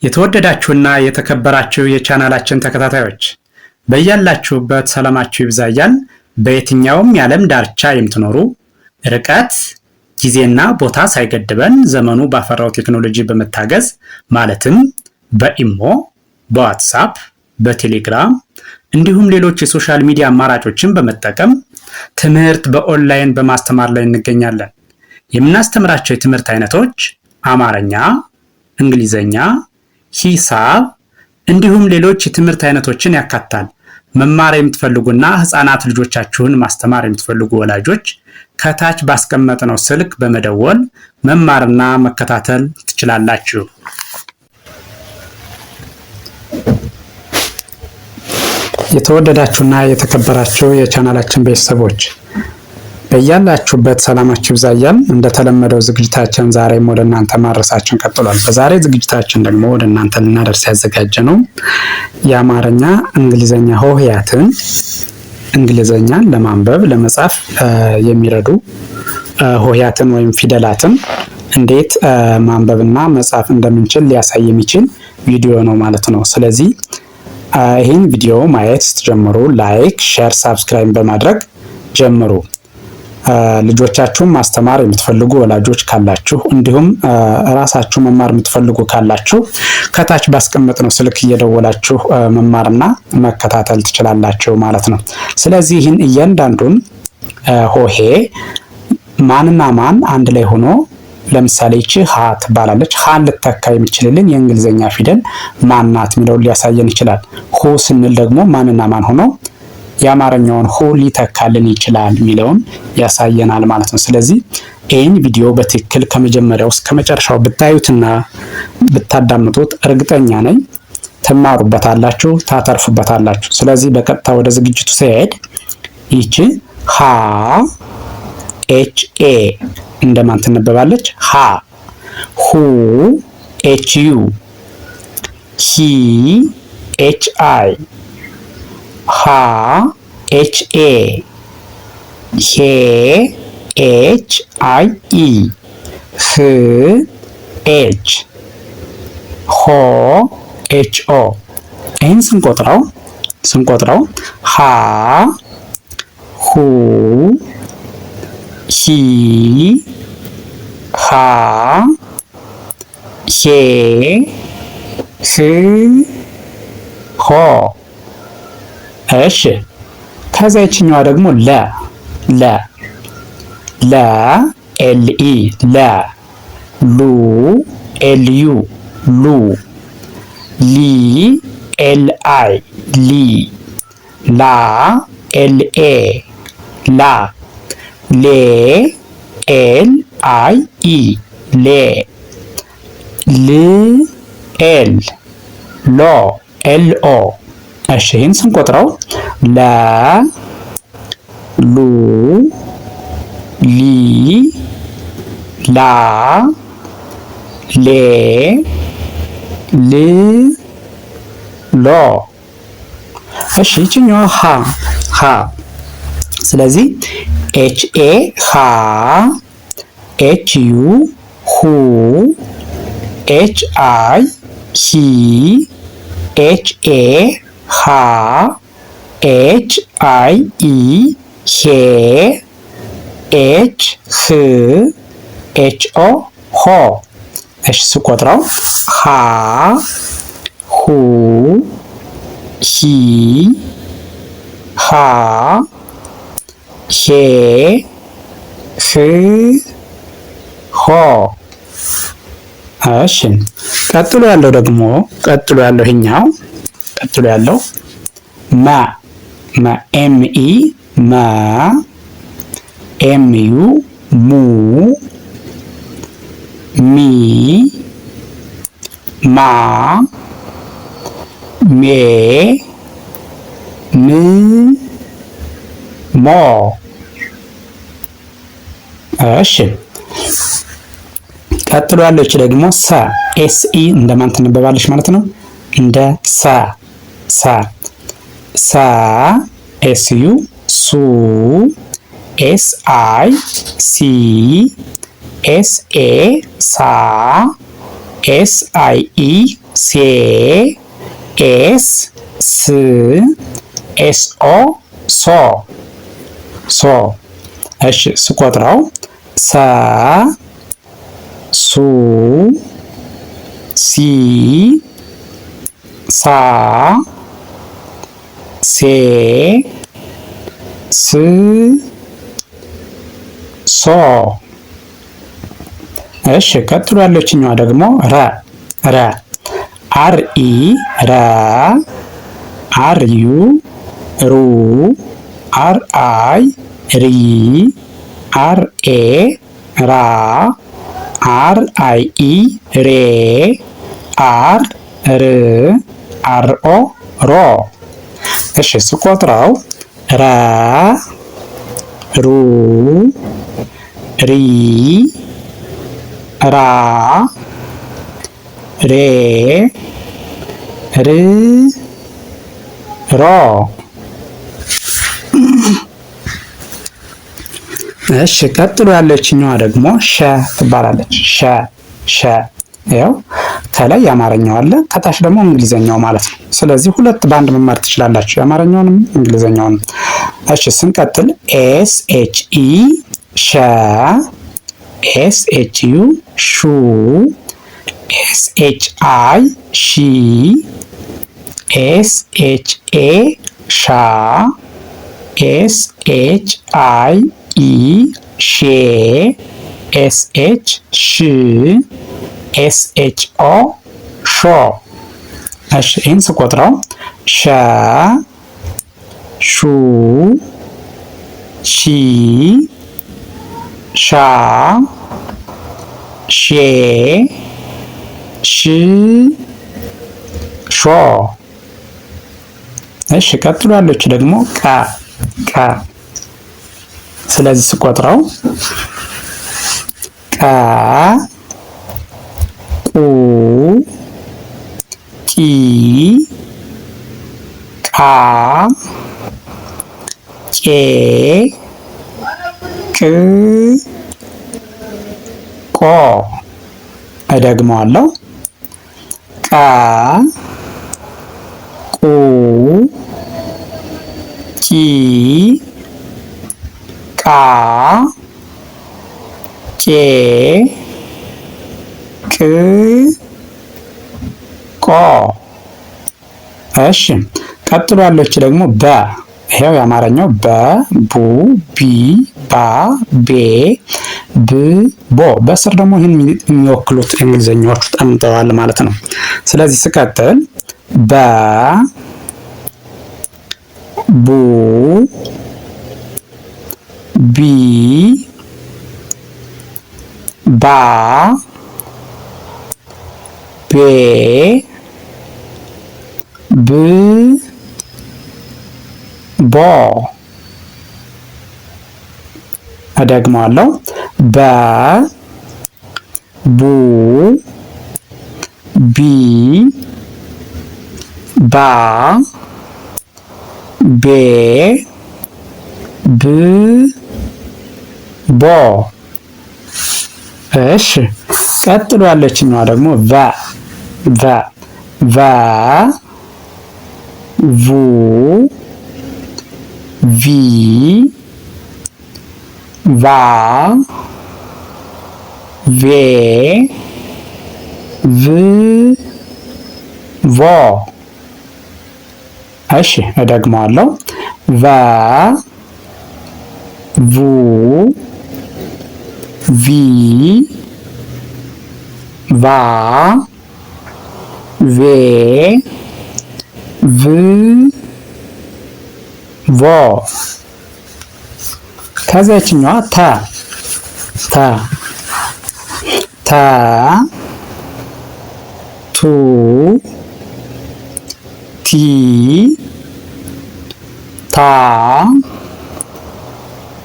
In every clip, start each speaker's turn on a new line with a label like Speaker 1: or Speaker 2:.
Speaker 1: የተወደዳችሁና የተከበራችሁ የቻናላችን ተከታታዮች በያላችሁበት ሰላማችሁ ይብዛያል። በየትኛውም የዓለም ዳርቻ የምትኖሩ ርቀት ጊዜና ቦታ ሳይገድበን ዘመኑ ባፈራው ቴክኖሎጂ በመታገዝ ማለትም በኢሞ፣ በዋትስአፕ፣ በቴሌግራም እንዲሁም ሌሎች የሶሻል ሚዲያ አማራጮችን በመጠቀም ትምህርት በኦንላይን በማስተማር ላይ እንገኛለን። የምናስተምራቸው የትምህርት አይነቶች አማርኛ፣ እንግሊዘኛ፣ ሂሳብ እንዲሁም ሌሎች የትምህርት አይነቶችን ያካትታል። መማር የምትፈልጉና ህፃናት ልጆቻችሁን ማስተማር የምትፈልጉ ወላጆች ከታች ባስቀመጥነው ስልክ በመደወል መማርና መከታተል ትችላላችሁ። የተወደዳችሁና የተከበራችሁ የቻናላችን ቤተሰቦች በያላችሁበት ሰላማችሁ ይብዛያል። እንደተለመደው ዝግጅታችን ዛሬም ወደ እናንተ ማድረሳችን ቀጥሏል። በዛሬ ዝግጅታችን ደግሞ ወደ እናንተ ልናደርስ ያዘጋጀነው የአማርኛ እንግሊዘኛ ሆሄያትን እንግሊዘኛን ለማንበብ ለመጻፍ የሚረዱ ሆሄያትን ወይም ፊደላትን እንዴት ማንበብና መጻፍ እንደምንችል ሊያሳይ የሚችል ቪዲዮ ነው ማለት ነው። ስለዚህ ይህን ቪዲዮ ማየት ስትጀምሩ ላይክ፣ ሼር፣ ሳብስክራይብ በማድረግ ጀምሩ። ልጆቻችሁን ማስተማር የምትፈልጉ ወላጆች ካላችሁ እንዲሁም ራሳችሁ መማር የምትፈልጉ ካላችሁ ከታች ባስቀመጥነው ስልክ እየደወላችሁ መማርና መከታተል ትችላላችሁ ማለት ነው። ስለዚህ ይህን እያንዳንዱን ሆሄ ማንና ማን አንድ ላይ ሆኖ ለምሳሌ እቺ ሀ ትባላለች። ሀን ልተካ የሚችልልን የእንግሊዘኛ ፊደል ማናት የሚለውን ሊያሳየን ይችላል። ሁ ስንል ደግሞ ማንና ማን ሆኖ የአማርኛውን ሁ ሊተካልን ይችላል የሚለውን ያሳየናል ማለት ነው። ስለዚህ ይህን ቪዲዮ በትክክል ከመጀመሪያው እስከ መጨረሻው ብታዩትና ብታዳምጡት እርግጠኛ ነኝ ትማሩበታላችሁ፣ ታተርፉበታላችሁ። ስለዚህ በቀጥታ ወደ ዝግጅቱ ሲሄድ ይቺ ሀ ኤች ኤ እንደማን ትነበባለች? ሀ። ሁ ኤች ዩ፣ ሂ ኤች አይ፣ ሃ ኤች ኤ፣ ሄ ኤች አይ ኢ፣ ህ ኤች፣ ሆ ኤች ኦ። ይህን ስንቆጥረው ሃ ሁ ሂ ሃ ሄ ህ ሆ። እሺ ከዛ ይችኛዋ ደግሞ ለ ኤል ኢ ለ፣ ሉ ኤል ዩ ሉ፣ ሊ ኤል አይ ሊ፣ ላ ኤል ኤ ላ፣ ሌ ኤል አይ ኢ ሌ፣ ል ኤል ሎ ኤል ኦ። እሺ ይህን ስንቆጥረው ለ ሉ ሊ ላ ሌ ል ሎ። እሺ ይችኛዋ ሀ። ስለዚህ ኤች ኤ ሃ፣ ኤች ዩ ሁ፣ ኤች አይ ሂ፣ ኤች ኤ ሃ፣ ኤች አይ ኢ ሄ፣ ኤች ህ፣ ኤች ኦ ሆ። እሺ ስቆጥረው ሃ ሁ ሂ ሃ ሄ ህ ሆ። እሺ ቀጥሎ ያለው ይሄኛው ማ ኤም ኢ ማ፣ ኤም ዩ ሙ፣ ሚ ማ፣ ሜ ም ሞ። እሺ ቀጥሎ ያለች ደግሞ ሰ ኤስ ኢ እንደማን ትነበባለች ማለት ነው? እንደ ሰ ኤስ ዩ ሱ፣ ኤስ አይ ሲ፣ ኤስ ኤ ሳ፣ ኤስ አይ ኢ ሴ ኤስ ስ ኤስ ኦ ሶ ሶ። እሺ ስቆጥረው ሰ ሱ ሲ ሳ ሴ ስ ሶ። እሺ ቀጥሎ ያለችኛዋ ደግሞ ረ ረ አር ኢ ረ አር ዩ ሩ አር አይ ሪ አር ኤ ራ አር አይ ኢ ሬ አር ር አር ኦ ሮ። እሺ ስቆጥረው ረ ሩ ሪ ራ ሬ ር ሮ። እሺ ቀጥሎ ያለችኛዋ ደግሞ ሸ ትባላለች። ሸ ሸ ያው ከላይ የአማርኛው አለ ከታች ደግሞ እንግሊዘኛው ማለት ነው። ስለዚህ ሁለት በአንድ መማር ትችላላችሁ፣ የአማርኛውንም እንግሊዘኛውንም። እሺ ስንቀጥል ኤስ ኤች ኢ ሸ ኤስ ኤች ዩ ሹ ኤስ ኤች አይ ሺ ኤስ ኤች ኤ ሻ ኤስ ኤች አይ ኢ ሼ ኤስ ኤች ሽ ኤስ ኤች ኦ ሾ። እሺ ይህን ስቆጥረው ሸ ሹ ሺ ሻ ሼ ሽ ሾ። እሺ ቀጥሎ ያለች ደግሞ ቀ ቀ። ስለዚህ ስቆጥረው ቀ ቁ ቂ ቃ ቄ ቅ ቆ። እደግመዋለሁ ቀ ቁ ቂ ቃ ቄ ቅ ቆ። እሺ ቀጥሎ ያለች ደግሞ በ። ይሄው የአማርኛው በ ቡ ቢ ባ ቤ ብ ቦ። በስር ደግሞ ይህን የሚወክሉት እንግሊዘኛዎቹ ጠምጠዋል ማለት ነው። ስለዚህ ስቀጥል በ ቡ ቢ ባ ቤ ብ ቦ። እደግመዋለሁ በ ቡ ቢ ባ ቤ ብ ቦ። እሺ ቀጥሎ ያለችኛዋ ደግሞ ቨ ቨ ቨ ቡ ቪ ቫ ቬ ቭ ቮ። እሺ እደግመዋለሁ ቨ ቡ ቪ ቫ ቬ ቭ ቮ። ከዚያችኛዋ ተ ተ ተ ቱ ቲ ታ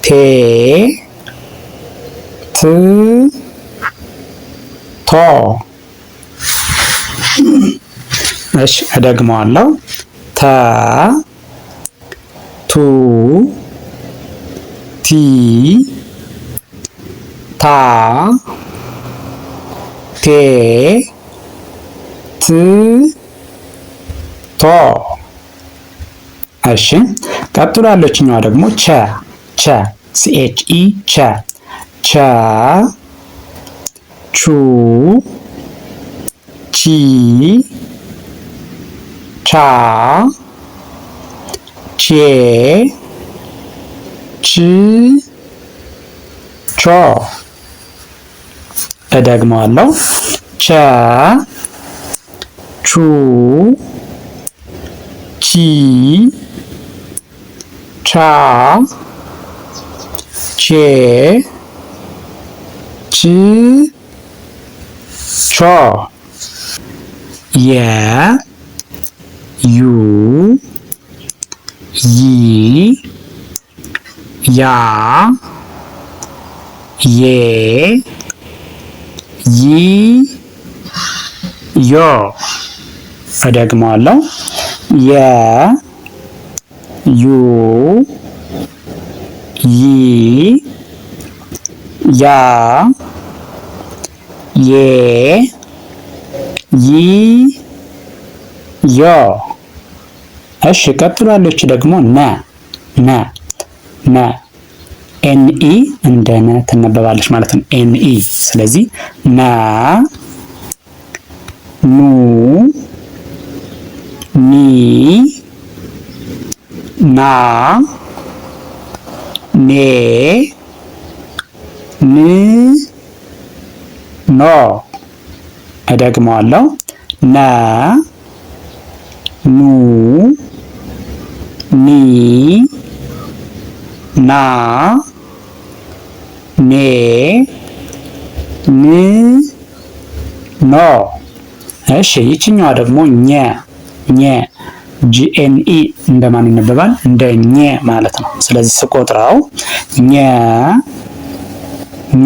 Speaker 1: ቴ ት ቶ። እሺ እደግመዋለሁ ተ ቱ ቲ ታ ቴ ቶ። እሺ ቀጥሎ ያለችኛዋ ደግሞ ቸ CHE ቸ ቹ ቺ ቻ ቼ ች ቾ። እደግመዋለሁ። ቸ ቹ ቺ ቻ ቼ ች ቾ። የ ዩ ይ ያ ዬ ይ ዮ። እደግመዋለሁ። የ ዩ ይ ያ ዬ ይ ዮ። እሺ ቀጥሎ ያለች ደግሞ ነ ኤንኢ እንደ ነ ትነበባለች ማለት ነው። ኤንኢ። ስለዚህ ነ ኑ ኒ ና ኔ ን ኖ። እደግመዋለሁ። ነ ኑ ኒ ና ኔ ን ኖ። እሺ ይችኛዋ ደግሞ ኘ GNE እንደማን ይነበባል? እንደ ኘ ማለት ነው። ስለዚህ ስቆጥረው ኘ ኙ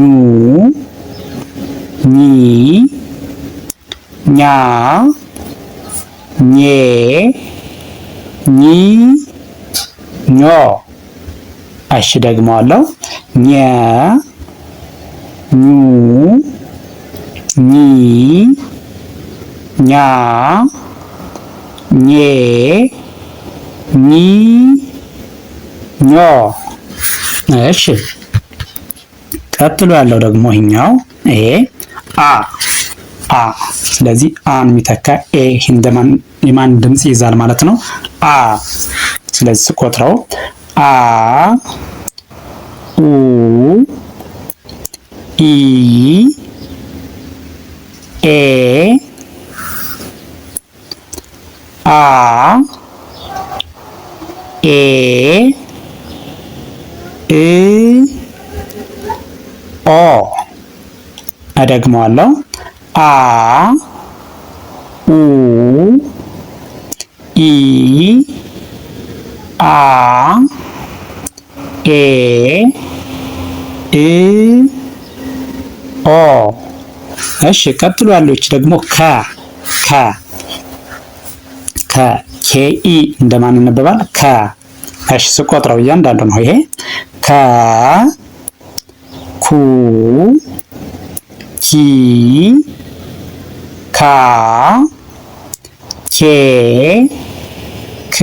Speaker 1: ኚ ኛ ኜ ኚ ኞ። እሺ ደግመዋለሁ። ኘ ኙ ኚ ኛ ኜ ኚ ኞ። እሺ ቀጥሎ ያለው ደግሞ ይሄኛው አ። ስለዚህ አን የሚተካ ኤ የማን ድምጽ ይዛል ማለት ነው? አ። ስለዚህ ስቆጥረው አ ኡ ኢ ኤ አ ኤ እ ኦ። እደግመዋለሁ። አ ኡ ኢ አ ኤ እ ኦ። እሺ ቀጥሎ ያለች ደግሞ ኬኢ እንደማን ይነበባል? ከ። እሺ ስቆጥረው እያንዳንዱ ነው። ይሄ ከ ኩ ኪ ካ ኬ ክ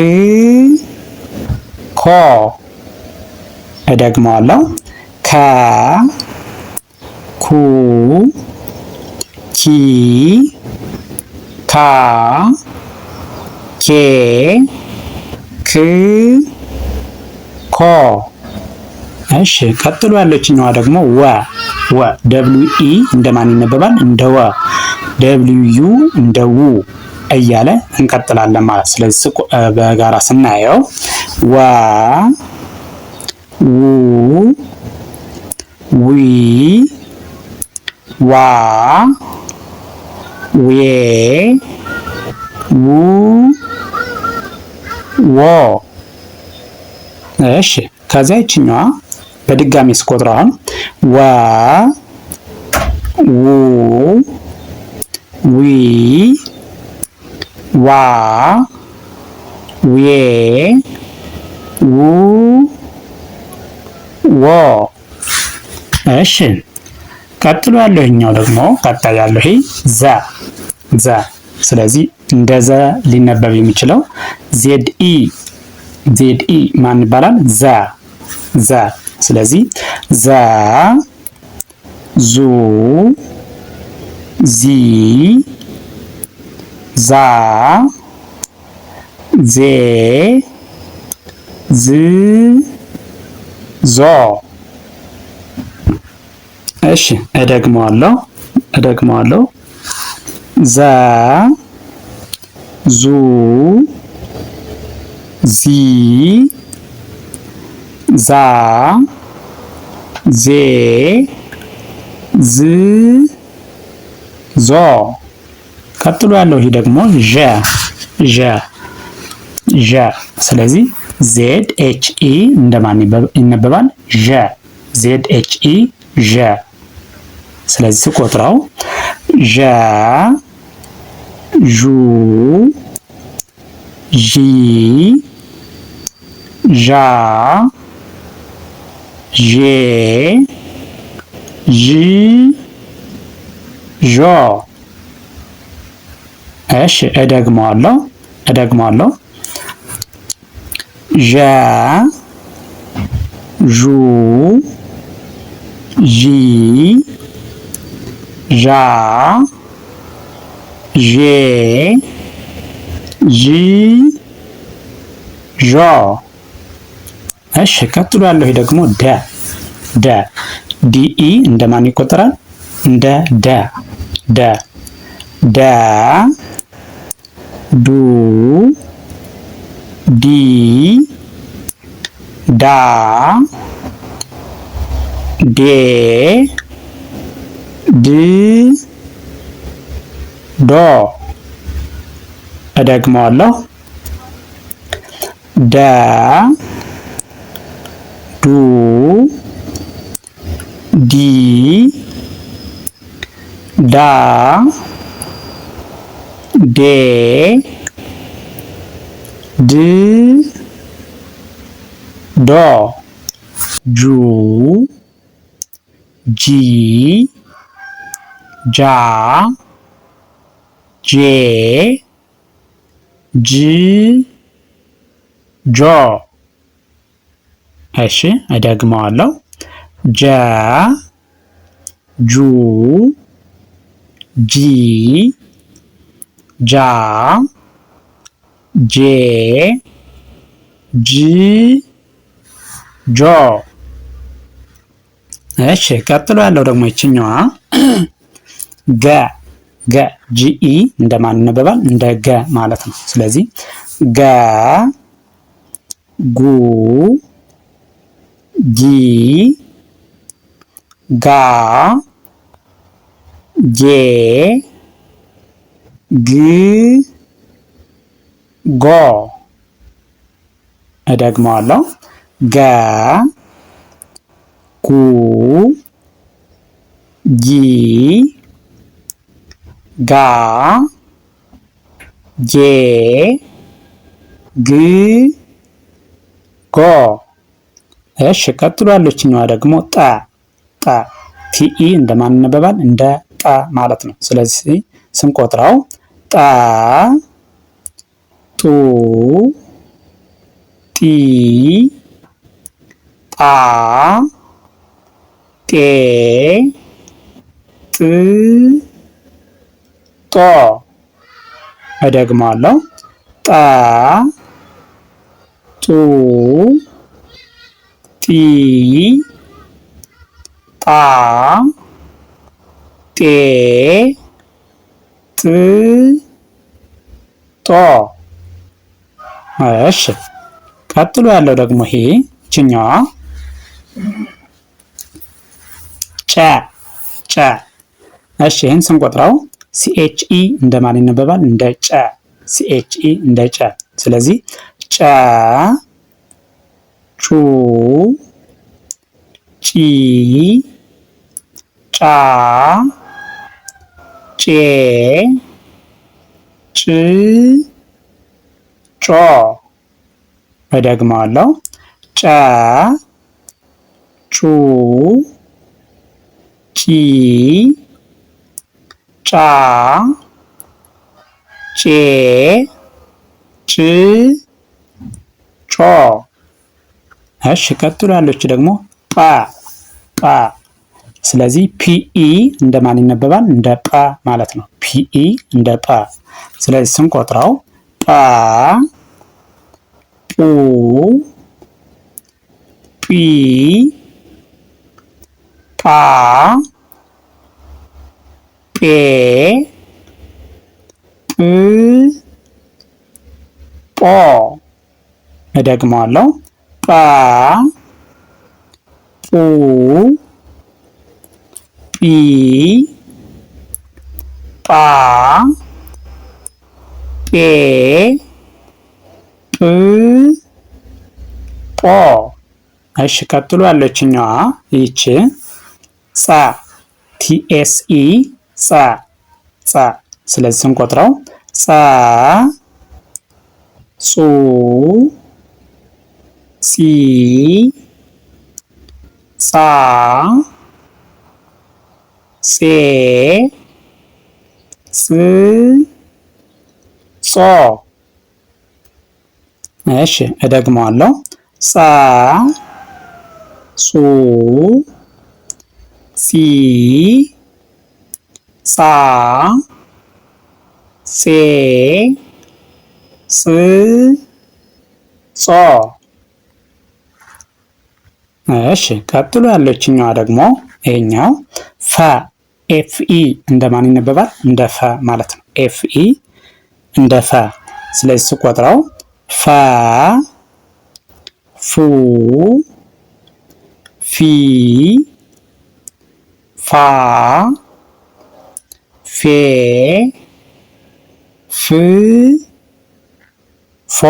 Speaker 1: ኮ። እደግመዋለሁ። ከ ኩ ኪ ካ ኬ ክ ኮ። እሺ ቀጥሎ ያለችኛዋ ደግሞ ወ ደብሊው ኢ እንደማን ይነበባል? እንደ ወ። ደብሊው ዩ እንደ ው እያለ እንቀጥላለን ማለት። ስለዚህ በጋራ ስናየው ወ ው ዊ ዋ ዌ ው ዎ። እሺ ከዛ ይችኛዋ በድጋሚ ስቆጥረው አሁን ወ ው ዊ ዋ ዌ ው ዎ። እሺ ቀጥሎ ያለው ይሄኛው ደግሞ ቀጣይ ያለው ይሄ ዘ ስለዚህ እንደዘ ሊነበብ የሚችለው ዜድ ኢ ማን ይባላል? ዘ። ስለዚህ ዘ ዙ ዚ ዛ ዜ ዝ ዞ። እሺ እደግመዋለሁ ዘ ዙ ዚ ዛ ዜ ዝ ዞ። ቀጥሎ ያለው ይሄ ደግሞ ዠ። ስለዚህ ዜድ ኤች ኢ እንደማን ይነበባል? ዠ። ዜድ ኤች ኢ ዠ። ስለዚህ ስቆጥረው ዠ ዡ ዢ ዣ ዤ ዥ ዦ። እሺ እደግመዋለሁ ዠ ዡ ዢ ዣ ዤ ዥ ዦ። እሺ ቀጥሎ ያለው ይሄ ደግሞ ደ ዲኢ እንደማን ይቆጠራል? እንደ ደ ዱ ዲ ዳ ዴ ድ ዶ። እደግመዋለሁ ደ ዱ ዲ ዳ ዴ ድ ዶ ጁ ጂ ጃ ጄ ጅ ጆ። እሺ እደግመዋለሁ ጀ ጁ ጂ ጃ ጄ ጅ ጆ። እሺ ቀጥሎ ያለው ደግሞ ይችኛዋ ገ ጂኢ እንደማን ይነበባል? እንደ ገ ማለት ነው። ስለዚህ ገ ጉ ጊ ጋ ጌ ግ ጎ። እደግመዋለሁ ገ ጉ ጊ ጋ ጄ ግ ጎ። እሺ ቀጥሎ ያለችኛዋ ደግሞ ጠ ቲኢ እንደማን ይነበባል? እንደ ጠ ማለት ነው። ስለዚህ ስንቆጥረው ጠ ጡ ጢ ጣ ጤ ጥ ጦ። እደግመዋለሁ ጠ ጡ ጢ ጣ ጤ ጥ ጦ። እሺ ቀጥሎ ያለው ደግሞ ይሄ ችኛዋ ጨ። እሺ ይህን ስንቆጥረው ሲኤችኢ እንደማን ይነበባል? እንደ ጨ። ሲኤችኢ እንደ ጨ። ስለዚህ ጨ ጩ ጪ ጫ ጬ ጭ ጮ። እደግመዋለሁ ጨ ጩ ጪ ጫ ጬ ጭ ጮ። እሺ ቀጥሎ ያለች ደግሞ ጳ ጳ። ስለዚህ ፒኢ እንደማን ይነበባል? እንደ ጳ ማለት ነው። ፒኢ እንደ ጳ። ስለዚህ ስንቆጥረው ጳ ปูปีปาเปปืปอእደግመዋለሁ ጳ ปูปีปาเปጶ። እሺ ቀጥሎ ያለችኛዋ ይቺ ጻ ቲኤስኢ ጻ ጻ። ስለዚህ ስንቆጥረው ጻ ጹ ጺ ጻ ጼ ጽ ጾ። እሺ እደግመዋለሁ ጻ ጹ ጺ ጻ ጼ ጽ ጾ። እሺ ቀጥሎ ያለችኛዋ ደግሞ ይሄኛው ፈ ኤፍኢ እንደማን ይነበባል? እንደ ፈ ማለት ነው። ኤፍኢ እንደ ፈ። ስለዚህ ስቆጥረው ፈ ፉ ፊ ፋ ፌ ፍ ፎ።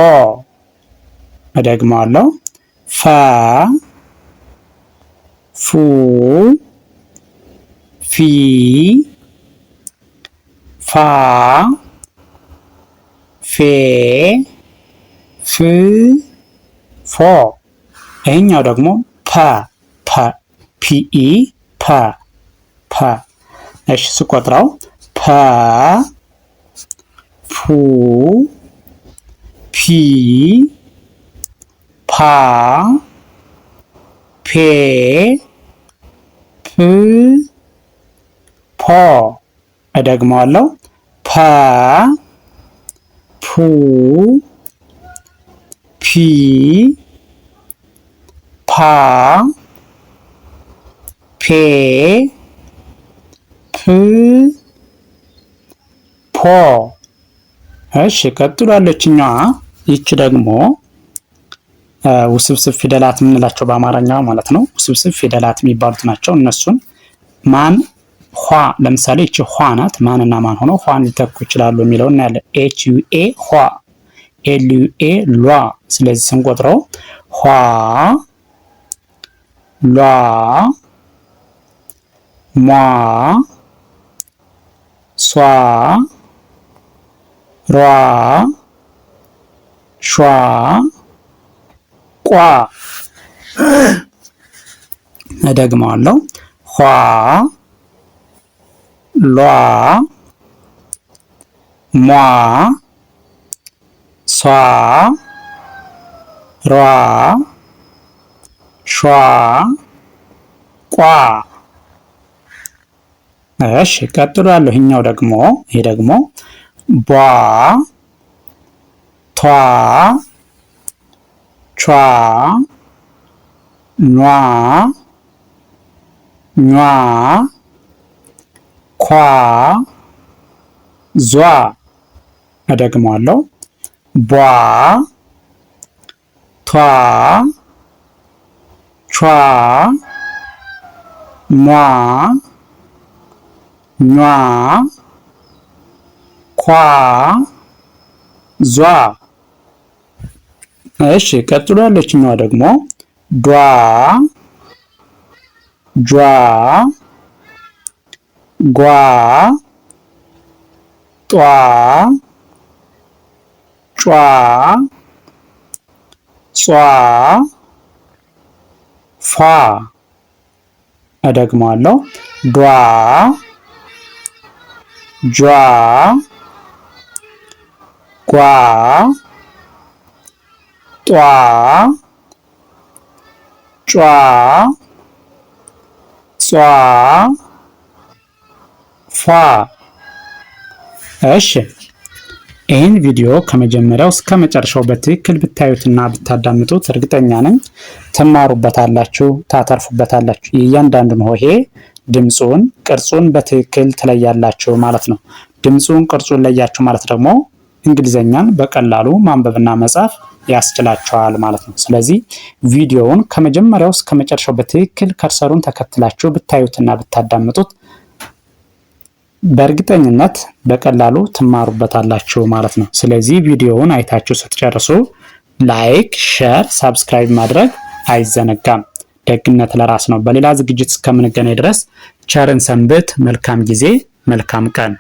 Speaker 1: እደግመዋለሁ ፈ ፉ ፊ ፋ ፌ ፍ ፎ። ይሄኛው ደግሞ ፐ ፐ ፒኢ ፐ ፐ። እሺ ስቆጥረው ፐ ፑ ፒ ፓ ፔ ፕ ፖ። እደግመዋለሁ ፐ ፑ ፒ ፓ ፔ ፕ ፖ። እሺ ቀጥሎ ያለችኛዋ ይቺ ደግሞ ውስብስብ ፊደላት የምንላቸው በአማርኛ ማለት ነው። ውስብስብ ፊደላት የሚባሉት ናቸው። እነሱን ማን ኋ፣ ለምሳሌ ይቺ ኋ ናት። ማንና ማን ሆነው ኋን ሊተኩ ይችላሉ የሚለው እናያለን። ኤች ዩ ኤ ኋ፣ ኤል ዩ ኤ ሏ። ስለዚህ ስንቆጥረው ኋ ሏ ሟ ሷ ሯ ሿ ቋ። እደግመዋለሁ ኋ ሏ ሟ ሷ ሯ ሿ ቋ። እሺ ቀጥሎ ያለው ይሄኛው ደግሞ ይሄ ደግሞ ቧ ቷ ቿ ኗ ኟ ኳ ዟ። እደግመዋለሁ ቧ ቷ ቿ ሟ ኟ ኳ ዟ። እሺ ቀጥሎ ያለችኛዋ ደግሞ ዷ ጇ ጓ ጧ ጯ ጿ ፏ። እደግመዋለሁ ዷ ጇ ጓ ጧ ጯ ጿ ፏ። እሺ ይህን ቪዲዮ ከመጀመሪያው እስከ መጨረሻው በትክክል ብታዩትና ብታዳምጡት እርግጠኛ ነኝ ትማሩበታላችሁ፣ ታተርፉበታላችሁ። የእያንዳንዱን ሆሄ ድምፁን፣ ቅርጹን በትክክል ትለያላችሁ ማለት ነው። ድምፁን፣ ቅርጹን ለያችሁ ማለት ደግሞ እንግሊዘኛን በቀላሉ ማንበብና መጻፍ ያስችላችኋል ማለት ነው። ስለዚህ ቪዲዮውን ከመጀመሪያው እስከ መጨረሻው በትክክል ከርሰሩን ተከትላችሁ ብታዩትና ብታዳምጡት በእርግጠኝነት በቀላሉ ትማሩበታላችሁ ማለት ነው። ስለዚህ ቪዲዮውን አይታችሁ ስትጨርሱ ላይክ፣ ሼር፣ ሳብስክራይብ ማድረግ አይዘነጋም። ደግነት ለራስ ነው። በሌላ ዝግጅት እስከምንገናኝ ድረስ ቸርን ሰንብት። መልካም ጊዜ፣ መልካም ቀን